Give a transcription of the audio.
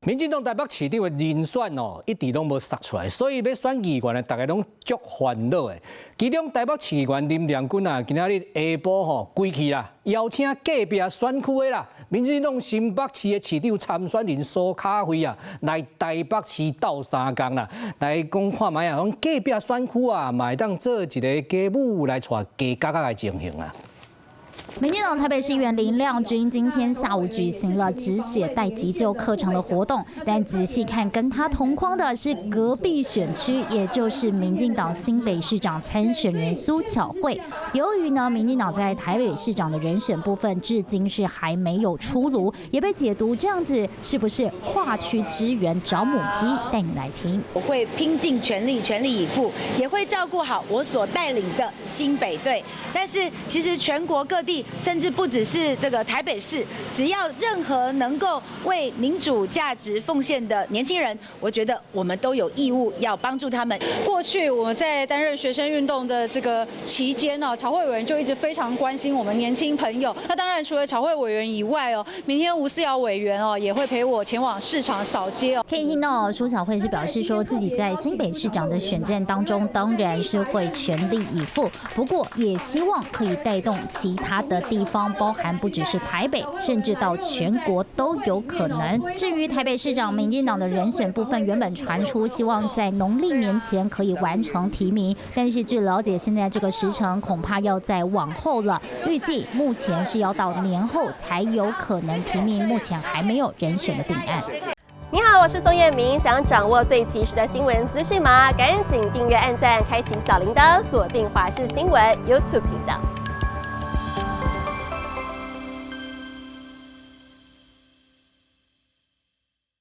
民进党台北市长的人选一直拢无杀出来，所以要选议员大家拢足烦恼的。其中台北市议员林良君今仔日下晡归去啦，邀请隔壁选区的啦，民进党新北市的市长参选人苏卡辉来台北市斗三工啦，来讲看卖讲隔壁选区嘛会当做一个家母来带家家的情形啊。 民进党台北市议员林亮君今天下午举行了只写带急救课程的活动，但仔细看，跟他同框的是隔壁选区，也就是民进党新北市长参选人苏巧慧。由于呢，民进党在台北市长的人选部分至今是还没有出炉，也被解读这样子是不是跨区支援找母鸡？带你来听。我会拼尽全力，全力以赴，也会照顾好我所带领的新北队。但是其实全国各地。 甚至不只是这个台北市，只要任何能够为民主价值奉献的年轻人，我觉得我们都有义务要帮助他们。过去我们在担任学生运动的这个期间巧慧委员就一直非常关心我们年轻朋友。那当然除了巧慧委员以外明天吴思瑶委员也会陪我前往市场扫街可以听到苏巧慧是表示说自己在新北市长的选战当中，当然是会全力以赴，不过也希望可以带动其他的地方，包含不只是台北，甚至到全国都有可能。至于台北市长民进党的人选部分，原本传出希望在农历年前可以完成提名，但是据了解，现在这个时程恐怕要再往后了。预计目前是要到年后才有可能提名，目前还没有人选的定案。你好，我是宋彦明。想掌握最及时的新闻资讯吗？赶紧订阅、按赞、开启小铃铛，锁定华视新闻 YouTube 频道。